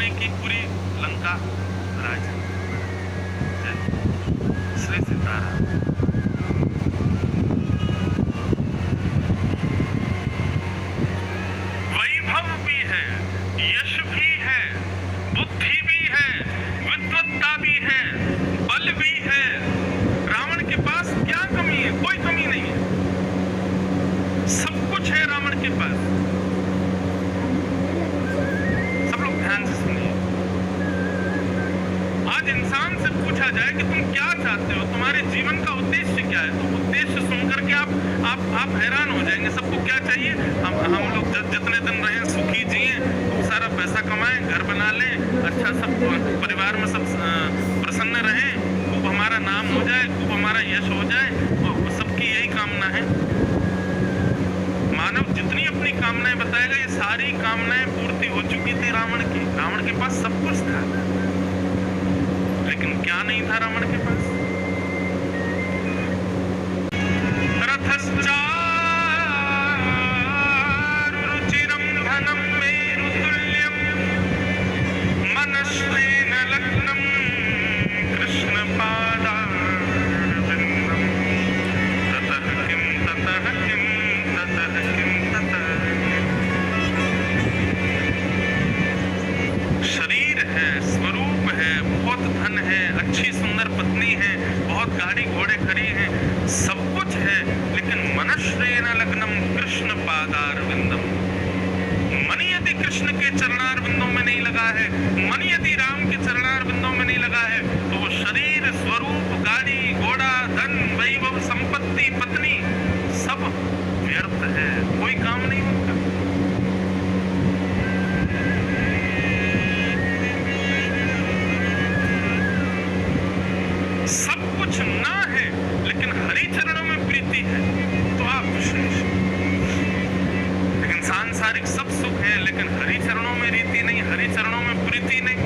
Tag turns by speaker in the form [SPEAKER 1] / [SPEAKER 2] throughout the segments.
[SPEAKER 1] सोने की पूरी लंका राज श्री सीताराम। वैभव भी है, यश भी है, बुद्धि भी है, विद्वत्ता भी है, बल भी है। रावण के पास क्या कमी है? कोई कमी नहीं है, सब कुछ है रावण के पास। सब लोग ध्यान से सुनिए। आज इंसान से पूछा जाए कि तुम क्या चाहते हो, तुम्हारे जीवन का उद्देश्य क्या है, तो उद्देश्य सुनकर के आप हैरान हो जाएंगे। सबको क्या चाहिए? हम लोग जितने दिन रहें सुखी जिए, खूब सारा पैसा कमाएं, घर बना लें, अच्छा सब परिवार में सब प्रसन्न रहें, खूब हमारा नाम हो जाए, खूब हमारा यश हो जाए। तो सबकी यही कामना है। मानव जितनी अपनी कामनाएं बताएगा, ये सारी कामनाएं पूर्ति हो चुकी थी रावण की। रावण के पास सब कुछ था, लेकिन क्या नहीं था रावण के पास? रथश्चारुरुचिरं धनं मेरुतुल्यं मनश्रेण लग्नं कृष्णपादारविन्दं ततः किं ततः किं ततः किं ततः। शरीर है, स्वरूप है, बहुत धन है, अच्छी सुंदर पत्नी है, बहुत गाड़ी घोड़े खड़ी हैं, सब कुछ है, लेकिन मनश्रेण लग्नम कृष्ण पादारविंदम। मन यदि कृष्ण के चरणारविंदों में नहीं लगा है, मन यदि राम के चरणारविंदों में नहीं लगा है, तो वो शरीर, स्वरूप, गाड़ी घोड़ा, धन, वैभव, संपत्ति, पत्नी, सब व्यर्थ है, कोई काम नहीं होता। सब कुछ ना है, लेकिन हरि चरणों में प्रीति है, तो आप श्रेष्ठ। लेकिन सांसारिक सब सुख है, लेकिन हरि चरणों में रीति नहीं, हरि चरणों में प्रीति नहीं,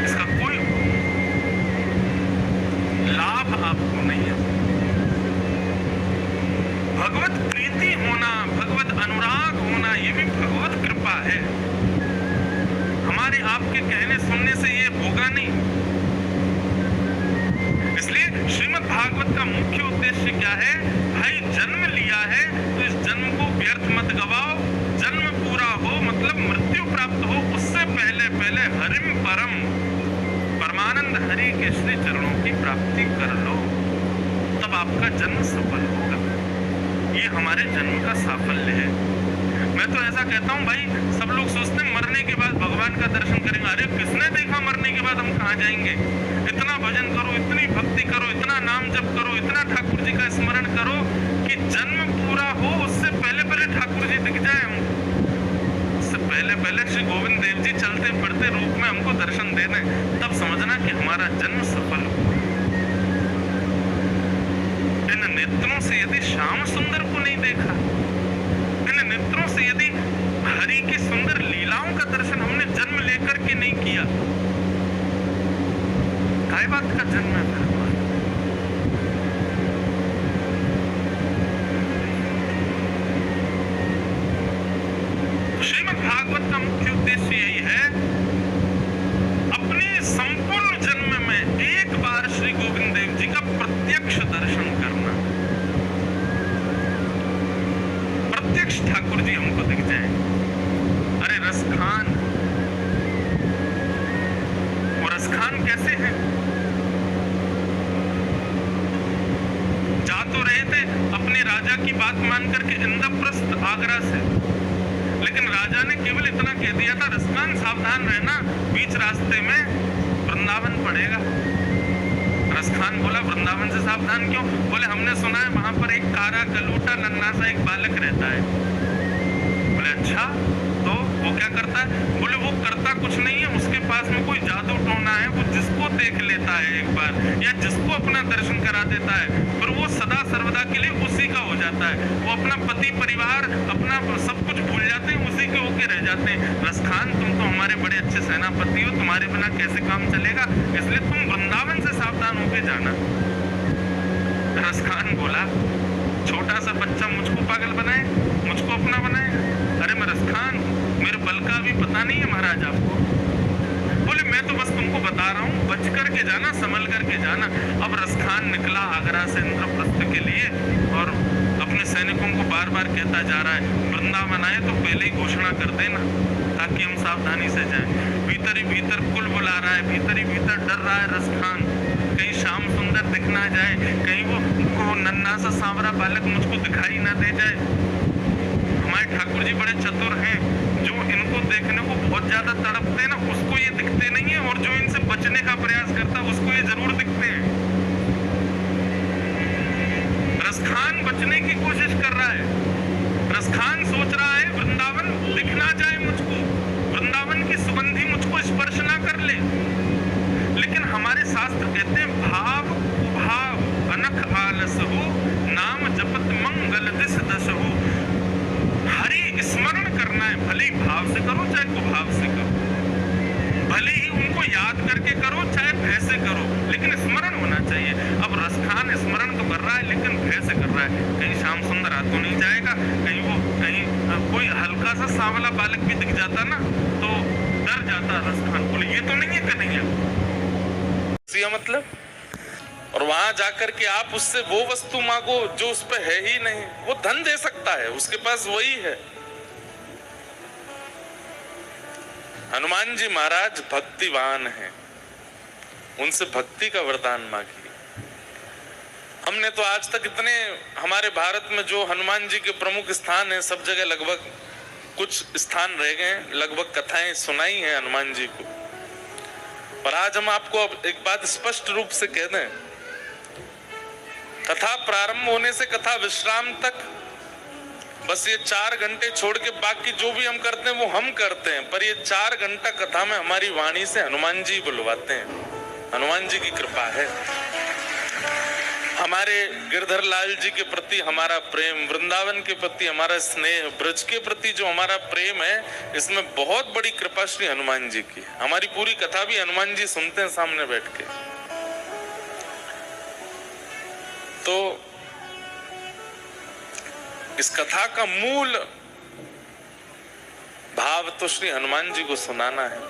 [SPEAKER 1] इसका कोई लाभ आपको नहीं है। भगवत प्रीति होना, भगवत अनुराग होना, ये भी भगवत कृपा है। हमारे आपके कहने सुनने से ये होगा नहीं। इसलिए श्रीमद् भागवत का मुख्य उद्देश्य क्या है? भाई जन्म लिया है तो इस जन्म को व्यर्थ मत गवाओ। जन्म पूरा हो मतलब मृत्यु प्राप्त हो, उससे पहले पहले हरिम परम, परमानंद हरि के श्री चरणों की प्राप्ति कर लो, तब आपका जन्म सफल होगा। ये हमारे जन्म का साफल्य है। मैं तो ऐसा कहता हूँ भाई, सब लोग सोचते हैं मरने के बाद भगवान का दर्शन करेंगे। अरे किसने देखा मरने के बाद हम कहाँ जाएंगे? इतना भजन करो, इतनी भक्ति करो, इतना नाम जप करो, इतना ठाकुर जी का स्मरण करो कि जन्म पूरा हो, उससे पहले पहले ठाकुर जी दिख जाए हमको। उससे पहले पहले श्री गोविंद देव जी चलते फिरते रूप में हमको दर्शन दे दें, तब समझना कि हमारा जन्म सफल हुआ। इन नेत्रों से यदि श्याम सुंदर को नहीं देखा, इन नेत्रों से यदि हरि की सुंदर लीलाओं का दर्शन हमने जन्म लेकर के नहीं किया, काय बात का जन्म है फिर? श्रीमद् भागवत का मुख्य उद्देश्य यही है, अपने संपूर्ण जन्म में एक बार श्री गोविंद देव जी का प्रत्यक्ष दर्शन करना। प्रत्यक्ष ठाकुर जी हमको दिख जाए। अरे रसखान, वो रसखान कैसे है? जा तो रहे थे अपने राजा की बात मान करके इंद्रप्रस्थ आगरा से, लेकिन राजा ने केवल इतना कह दिया था, रसखान सावधान रहना, बीच रास्ते में वृंदावन पड़ेगा। रसखान बोला वृंदावन से सावधान क्यों? बोले हमने सुना है वहां पर एक कारा कलूटा नन्हा सा एक बालक रहता है। बोले अच्छा, तो वो क्या करता है? बोले वो करता कुछ नहीं है, उसके पास में कोई जादू टोना है, वो जिसको देख लेता है एक बार या जिसको अपना दर्शन करा देता है, फिर वो सदा सर्वदा के लिए उसी का हो जाता है। वो अपना पति परिवार अपना सब कुछ भूल जाते हैं, उसी के होके रह जाते हैं। रसखान तुम तो हमारे बड़े अच्छे सेनापति हो, तुम्हारे बिना कैसे काम चलेगा, इसलिए तुम वृंदावन से सावधान होके जाना। रसखान बोला छोटा सा बच्चा मुझको पागल बनाए, मुझको अपना बनाए? अरे मैं रसखान, मेरे बल का भी भी पता नहीं है महाराज आपको? बोले मैं तो बस तुमको बता रहा हूँ, बच करके जाना, संभल करके जाना। अब रसखान निकला आगरा से इंद्रप्रस्थ के लिए और अपने सैनिकों को बार बार कहता जा रहा है, वृंदावन आए तो पहले ही घोषणा कर देना ताकि हम सावधानी से जाएं। भीतर ही भीतर कुल बुला रहा है, भीतर ही भीतर डर रहा है रसखान, कहीं श्याम सुंदर दिख ना जाए, कहीं वो नन्हा सा सांवरा बालक मुझको दिखाई ना दे जाए। हमारे ठाकुर जी बड़े चतुर हैं, जो इनको देखने को बहुत ज्यादा तड़पते हैं ना, उसको ये दिखते नहीं है, और जो इनसे बचने का प्रयास करता है उसको ये जरूर दिखते हैं। रसखान बचने की कोशिश कर रहा है, रसखान सोच रहा है वृंदावन दिख ना जाए मुझको, वृंदावन की सुगंधी मुझको स्पर्श ना कर ले। लेकिन हमारे शास्त्र कहते हैं भाव कुभाव अनख आलस हो, नाम जपत मंगल दिस दश हो। हरि स्मरण करना है, भले ही भाव से करो चाहे कुभाव से करो, भले ही उनको याद करके करो चाहे भय से करो, लेकिन स्मरण होना चाहिए। अब रसखान स्मरण तो कर रहा है लेकिन भय से कर रहा है, कहीं श्याम सुंदर आ तो नहीं जाएगा, कहीं कोई हल्का सा सांवला बालक भी दिख जाता ना तो डर जाता रसखान। बोले ये तो नहीं है कन्हैया, मतलब। और वहां जाकर के आप उससे वो वस्तु मांगो जो उस पे है ही नहीं। वो धन दे सकता है, उसके पास वही है। हनुमान जी महाराज भक्तिवान हैं, उनसे भक्ति का वरदान मांगिए। हमने तो आज तक इतने हमारे भारत में जो हनुमान जी के प्रमुख स्थान हैं, सब जगह लगभग कुछ स्थान रह गए, लगभग कथाएं सुनाई हैं हनुमान जी को। पर आज हम आपको अब एक बात स्पष्ट रूप से कह दें, कथा प्रारंभ होने से कथा विश्राम तक बस ये 4 घंटे छोड़ के बाकी जो भी हम करते हैं वो हम करते हैं, पर ये 4 घंटा कथा में हमारी वाणी से हनुमान जी बुलवाते हैं। हनुमान जी की कृपा है। हमारे गिरधर लाल जी के प्रति हमारा प्रेम, वृंदावन के प्रति हमारा स्नेह, ब्रज के प्रति जो हमारा प्रेम है, इसमें बहुत बड़ी कृपा श्री हनुमान जी की। हमारी पूरी कथा भी हनुमान जी सुनते हैं सामने बैठ के। तो इस कथा का मूल भाव तो श्री हनुमान जी को सुनाना है।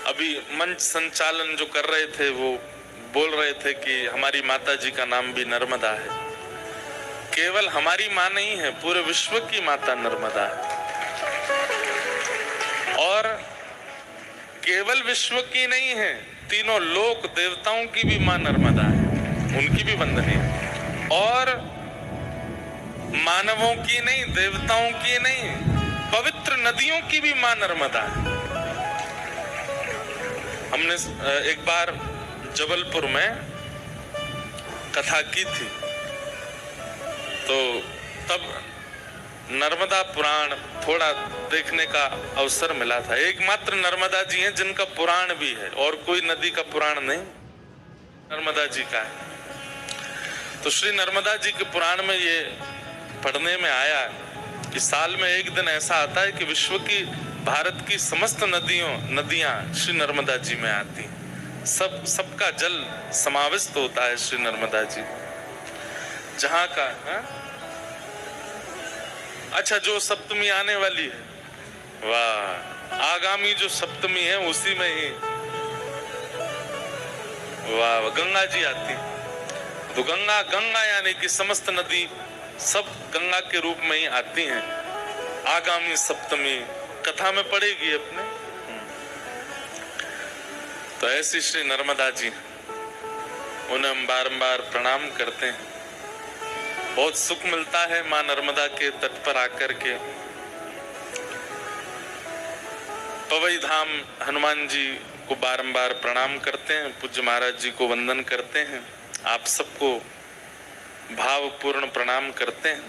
[SPEAKER 1] अभी मंच संचालन जो कर रहे थे वो बोल रहे थे कि हमारी माता जी का नाम भी नर्मदा है। केवल हमारी माँ नहीं है, पूरे विश्व की माता नर्मदा है। और केवल विश्व की नहीं है, तीनों लोक देवताओं की भी माँ नर्मदा है, उनकी भी वंदनीय है। और मानवों की नहीं, देवताओं की नहीं, पवित्र नदियों की भी माँ नर्मदा है। हमने एक बार जबलपुर में कथा की थी, तो तब नर्मदा पुराण थोड़ा देखने का अवसर मिला था। एकमात्र नर्मदा जी हैं जिनका पुराण भी है, और कोई नदी का पुराण नहीं, नर्मदा जी का है। तो श्री नर्मदा जी के पुराण में ये पढ़ने में आया कि साल में एक दिन ऐसा आता है कि विश्व की, भारत की समस्त नदियां श्री नर्मदा जी में आती हैं। सबका जल समाविष्ट होता है श्री नर्मदा जी। जहां का अच्छा, जो सप्तमी आने वाली है, वाह, आगामी जो सप्तमी है उसी में ही वाह गंगा जी आती है। तो गंगा यानी कि समस्त नदी सब गंगा के रूप में ही आती हैं। आगामी सप्तमी कथा में पड़ेगी अपने। तो ऐसी श्री नर्मदा जी, उन्हें हम बारंबार प्रणाम करते हैं। बहुत सुख मिलता है माँ नर्मदा के तट पर आकर के। पवई धाम हनुमान जी को बारंबार प्रणाम करते हैं, पूज्य महाराज जी को वंदन करते हैं, आप सबको भावपूर्ण प्रणाम करते हैं।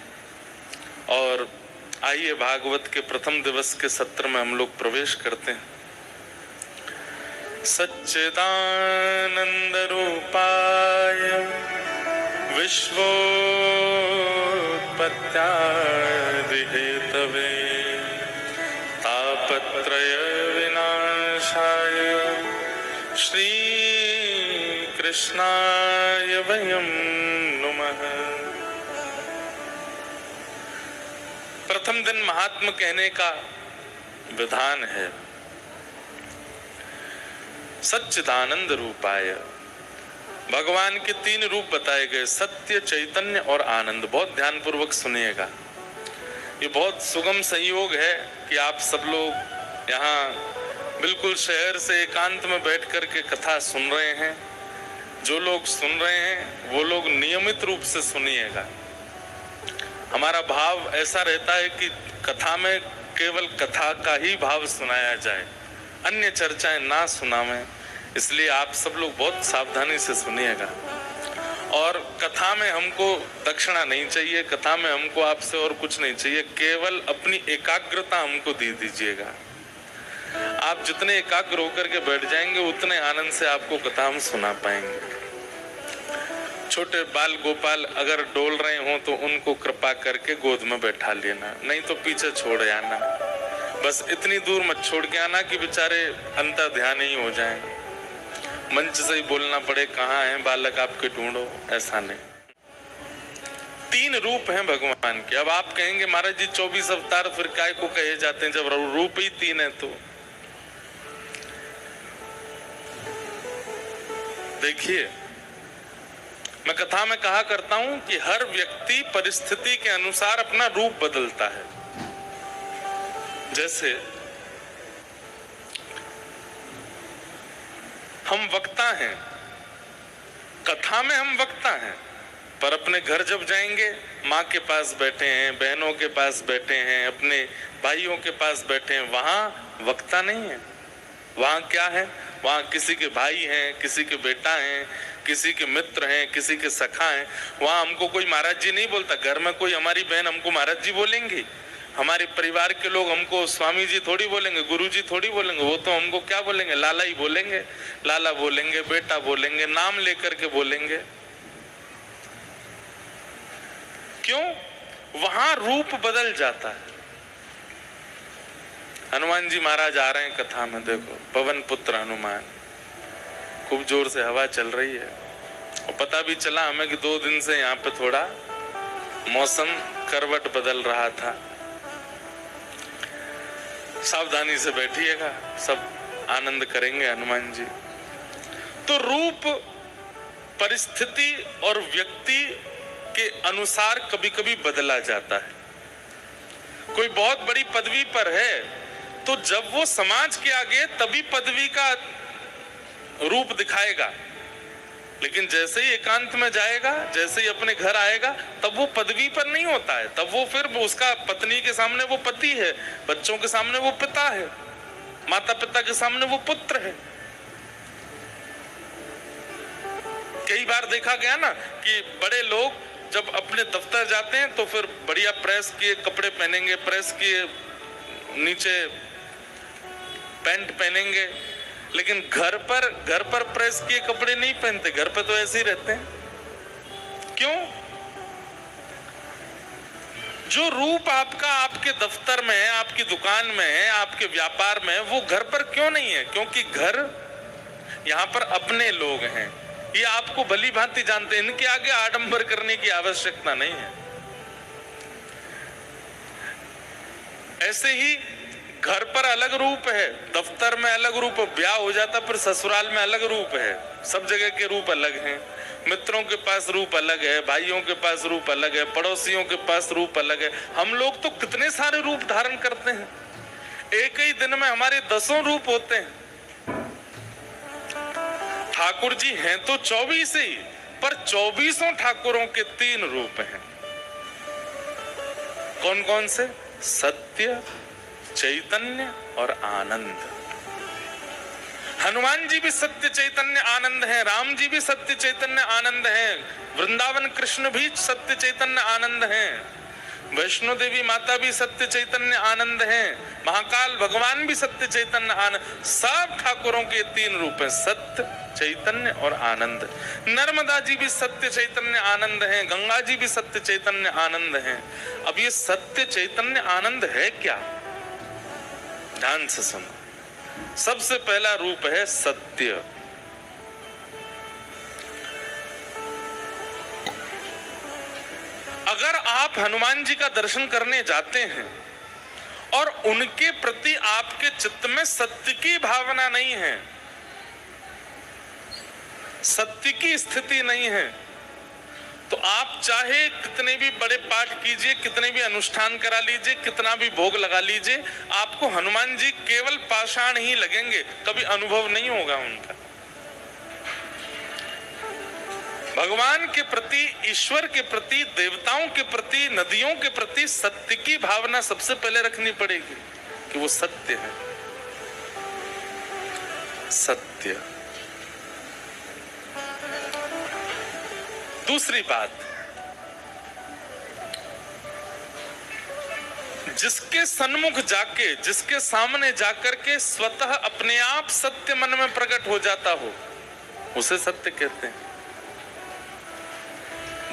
[SPEAKER 1] और आइए भागवत के प्रथम दिवस के सत्र में हम लोग प्रवेश करते हैं। सच्चिदानंद रूपाय विश्वोत्पत्त्यादि हेतवे तापत्रय विनाशाय श्री कृष्णाय वयं नुमः। प्रथम दिन महात्मा कहने का विधान है सच्चिदानंद रूपाय। भगवान के 3 रूप बताए गए, सत्य, चैतन्य और आनंद। बहुत ध्यान पूर्वक सुनिएगा, ये बहुत सुगम संयोग है कि आप सब लोग यहाँ बिल्कुल शहर से एकांत में बैठ कर के कथा सुन रहे हैं। जो लोग सुन रहे हैं वो लोग नियमित रूप से सुनिएगा। हमारा भाव ऐसा रहता है कि कथा में केवल कथा का ही भाव सुनाया जाए, अन्य चर्चाएं ना सुनावें। इसलिए आप सब लोग बहुत सावधानी से सुनिएगा। और कथा में हमको दक्षिणा नहीं चाहिए, कथा में हमको आपसे और कुछ नहीं चाहिए, केवल अपनी एकाग्रता हमको दे दीजिएगा। आप जितने एकाग्र होकर के बैठ जाएंगे उतने आनंद से आपको कथा हम सुना पाएंगे। छोटे बाल गोपाल अगर डोल रहे हो तो उनको कृपा करके गोद में बैठा लेना, नहीं तो पीछे छोड़ आना। बस इतनी दूर मत छोड़ के आना कि बेचारे अंतर ध्यान ही हो जाएं, मंच से ही बोलना पड़े कहाँ हैं बालक आपके ढूंढो, ऐसा नहीं। 3 रूप हैं भगवान के। अब आप कहेंगे महाराज जी 24 अवतार फिर काय को कहे जाते हैं जब रूप ही 3 है? तो देखिए, मैं कथा में कहा करता हूं कि हर व्यक्ति परिस्थिति के अनुसार अपना रूप बदलता है। जैसे हम वक्ता हैं, कथा में हम वक्ता हैं, पर अपने घर जब जाएंगे माँ के पास बैठे हैं, बहनों के पास बैठे हैं, अपने भाइयों के पास बैठे हैं, वहां वक्ता नहीं है। वहां क्या है? वहां किसी के भाई हैं, किसी के बेटा हैं, किसी के मित्र हैं, किसी के सखा हैं। वहां हमको कोई महाराज जी नहीं बोलता। घर में कोई हमारी बहन हमको महाराज जी बोलेंगी, हमारे परिवार के लोग हमको स्वामी जी थोड़ी बोलेंगे, गुरु जी थोड़ी बोलेंगे। वो तो हमको क्या बोलेंगे? लाला ही बोलेंगे, लाला बोलेंगे, बेटा बोलेंगे, नाम लेकर के बोलेंगे। क्यों? वहां रूप बदल जाता है। हनुमान जी महाराज आ रहे हैं कथा में, देखो पवन पुत्र हनुमान, खूब जोर से हवा चल रही है और पता भी चला हमें कि 2 दिन से यहाँ पे थोड़ा मौसम करवट बदल रहा था। सावधानी से बैठिएगा, सब आनंद करेंगे हनुमान जी। तो रूप परिस्थिति और व्यक्ति के अनुसार कभी कभी बदला जाता है। कोई बहुत बड़ी पदवी पर है तो जब वो समाज के आगे तभी पदवी का रूप दिखाएगा, लेकिन जैसे ही एकांत में जाएगा, जैसे ही अपने घर आएगा, तब वो पदवी पर नहीं होता है। तब वो फिर उसका पत्नी के सामने वो पति है, बच्चों के सामने वो पिता है, माता पिता के सामने वो पुत्र है। कई बार देखा गया ना कि बड़े लोग जब अपने दफ्तर जाते हैं तो फिर बढ़िया प्रेस किए कपड़े पहनेंगे, प्रेस किए नीचे पैंट पहनेंगे, लेकिन घर पर प्रेस किए कपड़े नहीं पहनते। घर पे तो ऐसे ही रहते हैं। क्यों? जो रूप आपका आपके दफ्तर में है, आपकी दुकान में है, आपके व्यापार में है, वो घर पर क्यों नहीं है? क्योंकि घर यहाँ पर अपने लोग हैं, ये आपको भली भांति जानते हैं, इनके आगे आडंबर करने की आवश्यकता नहीं है। ऐसे ही घर पर अलग रूप है, दफ्तर में अलग रूप, ब्याह हो जाता फिर ससुराल में अलग रूप है। सब जगह के रूप अलग हैं। मित्रों के पास रूप अलग है, भाइयों के पास रूप अलग है, पड़ोसियों के पास रूप अलग है। हम लोग तो कितने सारे रूप धारण करते हैं। एक ही दिन में हमारे 10 रूप होते हैं। ठाकुर जी हैं तो 24 ही, पर 24 ठाकुरों के 3 रूप हैं। कौन कौन से? सत्य, चैतन्य और आनंद। हनुमान जी भी सत्य चैतन्य आनंद हैं, राम जी भी सत्य चैतन्य आनंद हैं, वृंदावन कृष्ण भी सत्य चैतन्य आनंद हैं, वैष्णो देवी माता भी सत्य चैतन्य आनंद हैं, महाकाल भगवान भी सत्य चैतन्य आनंद। सब ठाकुरों के 3 रूप हैं, सत्य, चैतन्य और आनंद। नर्मदा जी भी सत्य चैतन्य आनंद हैं, गंगा जी भी सत्य चैतन्य आनंद हैं। अब ये सत्य चैतन्य आनंद है क्या? ध्यान से सुनो। सबसे पहला रूप है सत्य। अगर आप हनुमान जी का दर्शन करने जाते हैं और उनके प्रति आपके चित्त में सत्य की भावना नहीं है, सत्य की स्थिति नहीं है, तो आप चाहे कितने भी बड़े पाठ कीजिए, कितने भी अनुष्ठान करा लीजिए, कितना भी भोग लगा लीजिए, आपको हनुमान जी केवल पाषाण ही लगेंगे, कभी अनुभव नहीं होगा उनका। भगवान के प्रति, ईश्वर के प्रति, देवताओं के प्रति, नदियों के प्रति सत्य की भावना सबसे पहले रखनी पड़ेगी कि वो सत्य है। सत्य। दूसरी बात, जिसके सन्मुख जाके, जिसके सामने जाकर के स्वतः अपने आप सत्य मन में प्रकट हो जाता हो, उसे सत्य कहते हैं।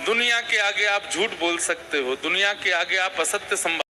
[SPEAKER 1] दुनिया के आगे आप झूठ बोल सकते हो, दुनिया के आगे आप असत्य संभाल